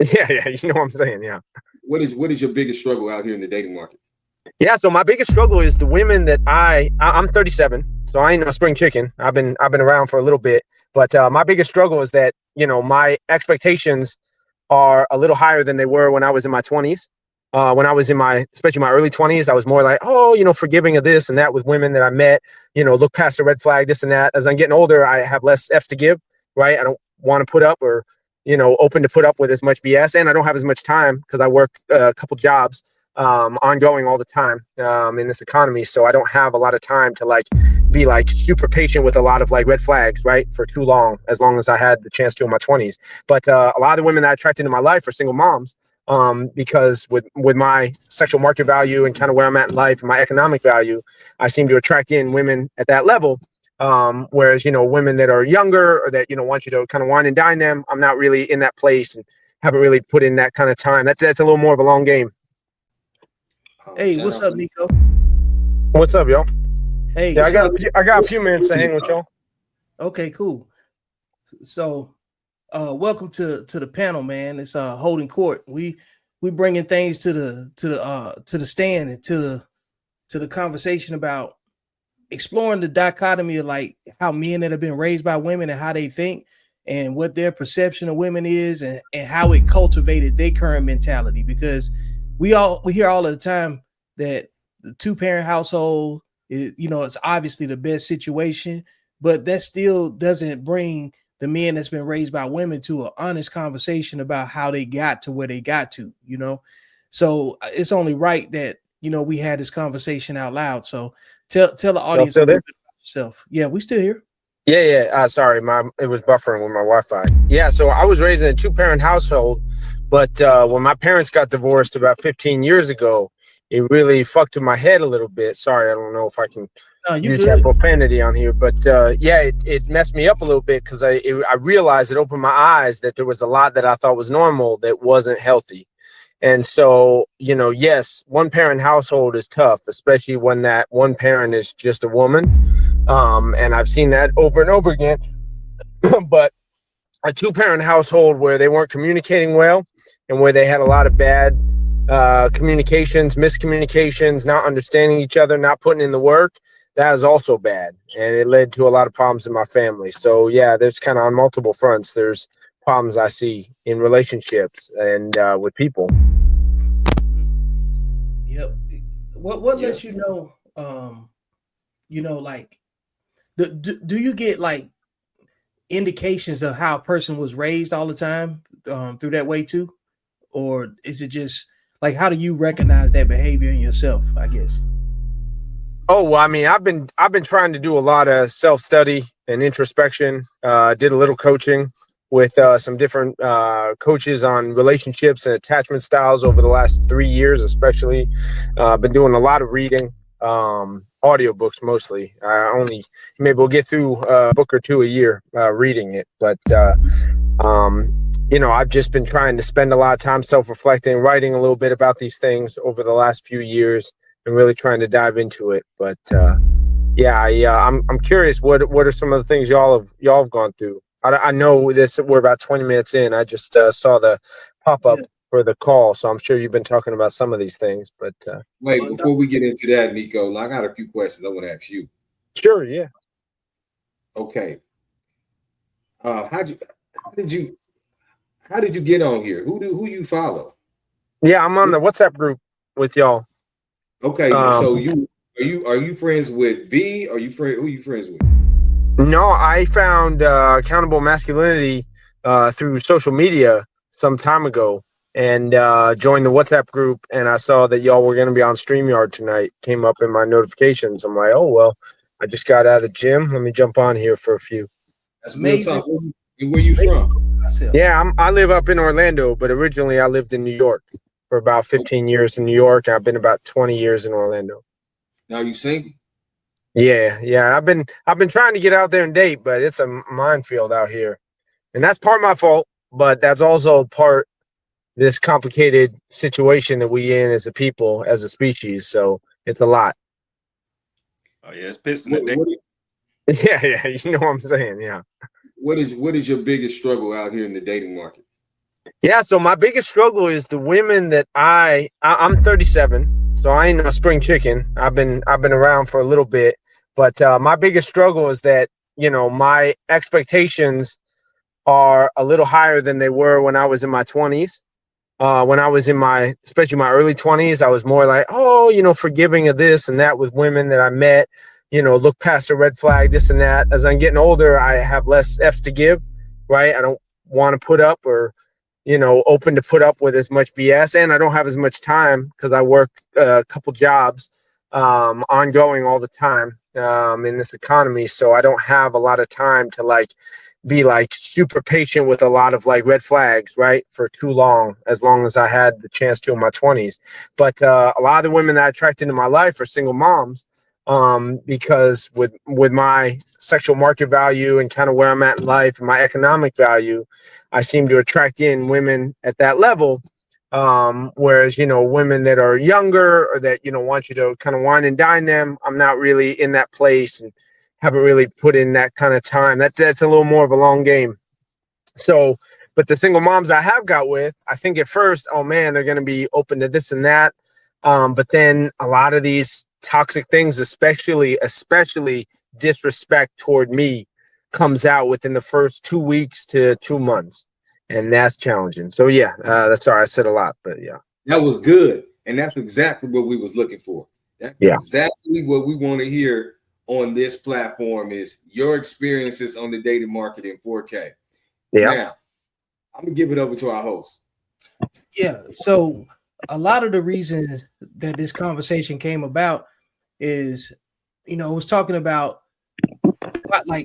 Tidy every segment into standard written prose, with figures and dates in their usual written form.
Yeah, you know what I'm saying? Yeah. What is your biggest struggle out here in the dating market? Yeah, so my biggest struggle is the women that I'm 37, so I ain't no spring chicken. I've been around for a little bit, but my biggest struggle is that my expectations are a little higher than they were when I was in my 20s. When I was especially my early 20s, I was more like, oh, forgiving of this and that with women that I met. Look past the red flag, this and that. As I'm getting older, I have less F's to give, right? I don't want to put up or open to put up with as much BS, and I don't have as much time because I work a couple jobs ongoing all the time in this economy. So I don't have a lot of time to be super patient with a lot of red flags, right? For too long as I had the chance to in my 20s. But a lot of the women that I attracted into my life are single moms because with my sexual market value and kind of where I'm at in life and my economic value, I seem to attract in women at that level. Whereas, women that are younger or that, want you to kind of wine and dine them, I'm not really in that place and haven't really put in that kind of time. That's a little more of a long game. Hey, what's up, Nico? What's up, y'all? Hey, yeah, I got a few minutes to hang with y'all. Okay, cool. So, welcome to the panel, man. It's holding court. We bringing things to the stand and to the conversation about exploring the dichotomy of how men that have been raised by women and how they think and what their perception of women is and how it cultivated their current mentality. Because we hear all of the time that the 2-parent household is, it's obviously the best situation, but that still doesn't bring the men that's been raised by women to an honest conversation about how they got to where they got to, So it's only right that, we had this conversation out loud. So tell the audience a little bit about yourself. Yeah, we still here. Yeah. Sorry, it was buffering with my Wi-Fi. Yeah, so I was raised in a 2-parent household, but when my parents got divorced about 15 years ago, it really fucked with my head a little bit. Sorry, I don't know if I can use that profanity on here, but it messed me up a little bit because I realized it opened my eyes that there was a lot that I thought was normal that wasn't healthy. And so, yes, 1-parent household is tough, especially when that one parent is just a woman. And I've seen that over and over again. But a 2-parent household where they weren't communicating well and where they had a lot of bad communications, miscommunications, not understanding each other, not putting in the work, that is also bad. And it led to a lot of problems in my family. So, yeah, there's kind of on multiple fronts. There's problems I see in relationships and with people. Yep. What lets you know, do you get indications of how a person was raised all the time through that way too? Or is it just how do you recognize that behavior in yourself, I guess? Oh, well, I mean, I've been trying to do a lot of self-study and introspection. Did a little coaching with some different coaches on relationships and attachment styles over the last 3 years, especially. Been doing a lot of reading, audiobooks mostly. Maybe we'll get through a book or two a year reading it. But, I've just been trying to spend a lot of time self-reflecting, writing a little bit about these things over the last few years and really trying to dive into it. But, I'm curious, what are some of the things y'all have gone through? I know we're about 20 minutes in. I just saw the pop-up for the call, so I'm sure you've been talking about some of these things. But wait, before we get into that, Nico, I got a few questions I want to ask you. Sure, yeah. Okay. How did you get on here? Who you follow? Yeah, I'm on the WhatsApp group with y'all. Okay, so are you friends with V? Who are you friends with? No, I found Accountable Masculinity through social media some time ago and joined the WhatsApp group, and I saw that y'all were going to be on StreamYard tonight. Came up in my notifications. I'm like, oh, well, I just got out of the gym. Let me jump on here for a few. That's amazing. Where you from? Yeah, I live up in Orlando, but originally I lived in New York for about 15 years in New York. I've been about 20 years in Orlando. Now you single? Yeah. I've been trying to get out there and date, but it's a minefield out here, and that's part of my fault. But that's also part this complicated situation that we in as a people, as a species. So it's a lot. Oh yeah, it's pissing the Yeah, you know what I'm saying. Yeah. What is your biggest struggle out here in the dating market? Yeah, so my biggest struggle is the women that I'm 37, so I ain't no spring chicken. I've been around for a little bit, but my biggest struggle is that, my expectations are a little higher than they were when I was in my 20s. When I was especially my early 20s, I was more like, oh, forgiving of this and that with women that I met, look past the red flag, this and that. As I'm getting older, I have less F's to give, right? I don't want to put up or, open to put up with as much BS. And I don't have as much time because I work a couple jobs ongoing all the time in this economy. So I don't have a lot of time to be super patient with a lot of red flags, right? For too long, as long as I had the chance to in my 20s. But a lot of the women that I attract into my life are single moms, because with my sexual market value and kind of where I'm at in life and my economic value, I seem to attract in women at that level. Whereas, women that are younger or that, want you to kind of wine and dine them, I'm not really in that place and haven't really put in that kind of time. That's a little more of a long game. So, but the single moms I have got with, I think at first, oh man, they're going to be open to this and that. But then a lot of these toxic things, especially disrespect toward me, comes out within the first 2 weeks to 2 months. And that's challenging. So yeah, that's all right. I said a lot, but yeah. That was good. And that's exactly what we was looking for. That's exactly what we want to hear on this platform is your experiences on the dating market in 4K. Yeah. Now, I'm going to give it over to our host. Yeah. So a lot of the reason that this conversation came about is, I was talking about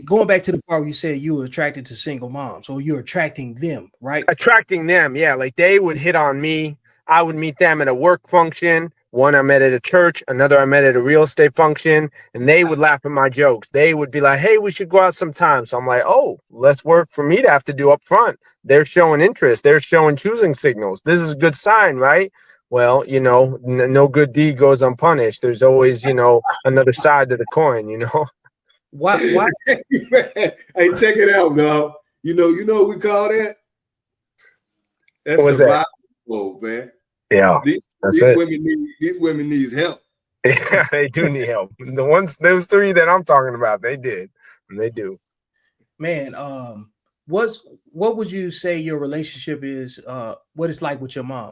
going back to the part where you said you were attracted to single moms or you're attracting them, right? Attracting them. Yeah. They would hit on me. I would meet them at a work function. One I met at a church, another I met at a real estate function, and they would laugh at my jokes. They would be like, hey, we should go out sometime. So I'm like, oh, less work for me to have to do up front. They're showing interest. They're showing choosing signals. This is a good sign, right? Well, no good deed goes unpunished. There's always, another side to the coin, Why? Hey, check it out, dog. You know what we call that? That's survival mode, man. Yeah, these women need help. Yeah, they do need help. Those three that I'm talking about, they did, and they do. Man, what would you say your relationship is? What it's like with your mom?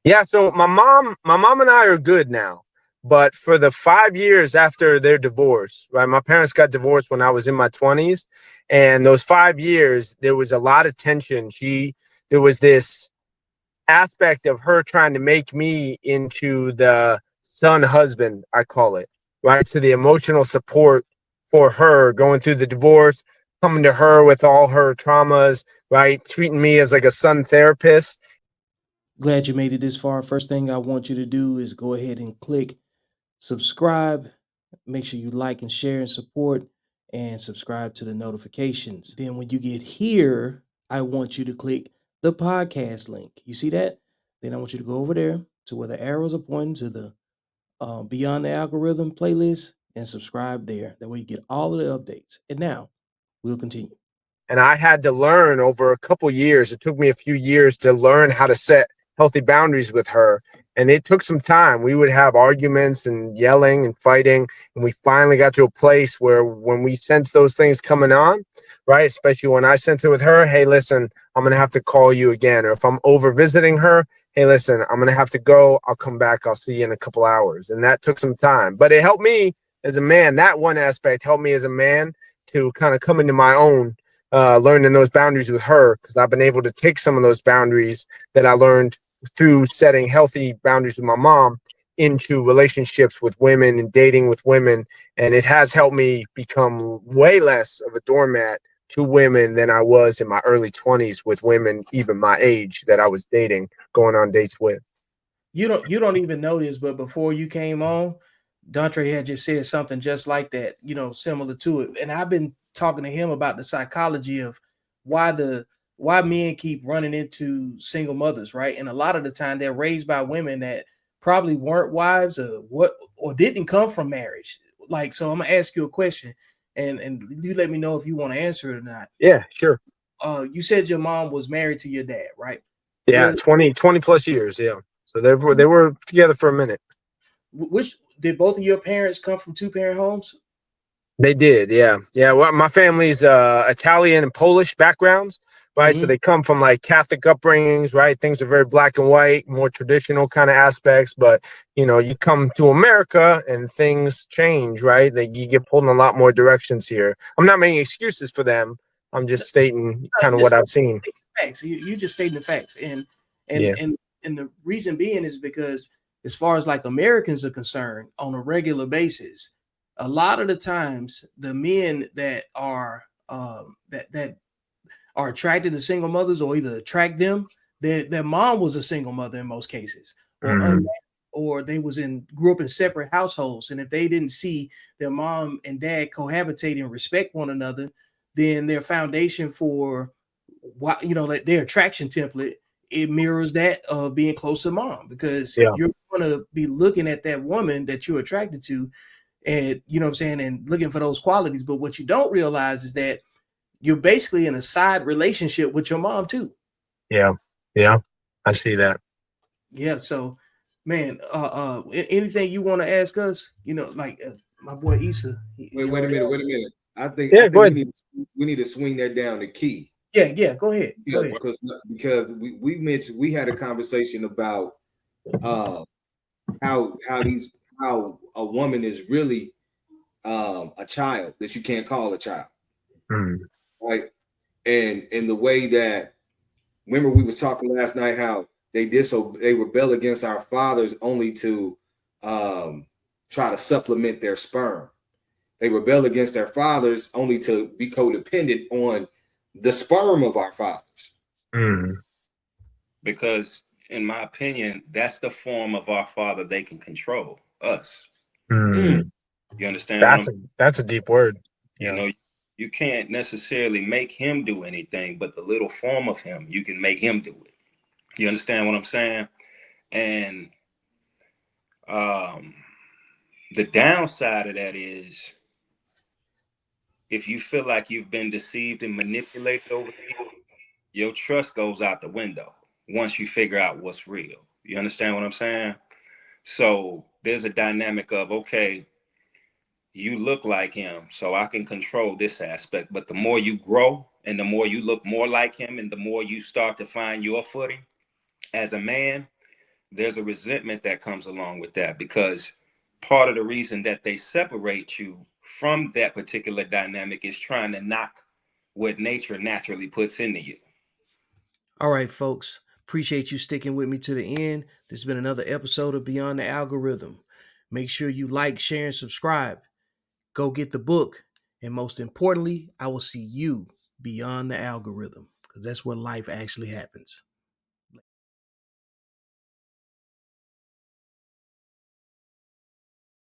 Yeah, so my mom and I are good now, but for the 5 years after their divorce, right? My parents got divorced when I was in my 20s, and those 5 years there was a lot of tension. There was this aspect of her trying to make me into the son husband, I call it, right? So the emotional support for her going through the divorce, coming to her with all her traumas, right? Treating me as like a son therapist. Glad you made it this far. First thing I want you to do is go ahead and click subscribe. Make sure you like and share and support and subscribe to the notifications. Then when you get here, I want you to click the podcast link. You see that? Then I want you to go over there to where the arrows are pointing to the Beyond the Algorithm playlist and subscribe there. That way you get all of the updates. And now we'll continue. And I had to learn over a couple years. It took me a few years to learn how to set healthy boundaries with her. And it took some time. We would have arguments and yelling and fighting. And we finally got to a place where when we sense those things coming on, right, especially when I sense it with her, hey, listen, I'm going to have to call you again. Or if I'm over visiting her, hey, listen, I'm going to have to go. I'll come back. I'll see you in a couple hours. And that took some time. But it helped me as a man. That one aspect helped me as a man to kind of come into my own, learning those boundaries with her, because I've been able to take some of those boundaries that I learned through setting healthy boundaries with my mom into relationships with women and dating with women. And it has helped me become way less of a doormat to women than I was in my early 20s with women, even my age, that I was dating, going on dates with. You don't even know this, but before you came on, Dontre had just said something just like that, similar to it. And I've been talking to him about the psychology of why men keep running into single mothers, right? And a lot of the time they're raised by women that probably weren't wives or didn't come from marriage. So I'm gonna ask you a question and you let me know if you want to answer it or not. Yeah, sure. you said your mom was married to your dad, right? Yeah, Was, 20 plus years. Yeah. So they were together for a minute. which did both of your parents come from 2-parent homes? They did, yeah, yeah. Well, my family's Italian and Polish backgrounds, right? So they come from like Catholic upbringings, right? Things are very black and white, more traditional kind of aspects. But you come to America and things change, right? You get pulled in a lot more directions here. I'm not making excuses for them. I'm just stating kind of what I've seen. Facts. You just stating the facts, and Yeah. the reason being is because as far as like Americans are concerned, on a regular basis, a lot of the times the men that are that are attracted to single mothers or either attract them, their mom was a single mother in most cases, or or they grew up in separate households, and if they didn't see their mom and dad cohabitate and respect one another, then their foundation for like their attraction template, it mirrors that of being close to mom, because you're going to be looking at that woman that you're attracted to, and what I'm saying, and looking for those qualities. But what you don't realize is that you're basically in a side relationship with your mom too. Yeah, I see that. Yeah. So, man, anything you want to ask us? Like my boy Issa. Wait a minute. I think we need to swing that down to Key. Yeah. Go ahead. Because we mentioned, we had a conversation about how a woman is really a child that you can't call a child, right? And in the way that, remember we was talking last night how they rebel against our fathers only to try to supplement their sperm. They rebel against their fathers only to be codependent on the sperm of our fathers. Because in my opinion, that's the form of our father they can control, us. You understand? That's a deep word. You can't necessarily make him do anything, but the little form of him, you can make him do it. You understand what I'm saying? And the downside of that is, if you feel like you've been deceived and manipulated over the years, your trust goes out the window once you figure out what's real. You understand what I'm saying? So there's a dynamic of, okay, you look like him, so I can control this aspect. But the more you grow and the more you look more like him and the more you start to find your footing as a man, there's a resentment that comes along with that, because part of the reason that they separate you from that particular dynamic is trying to knock what nature naturally puts into you. All right, folks. Appreciate you sticking with me to the end. This has been another episode of Beyond the Algorithm. Make sure you like, share, and subscribe. Go get the book. And most importantly, I will see you beyond the algorithm, because that's where life actually happens.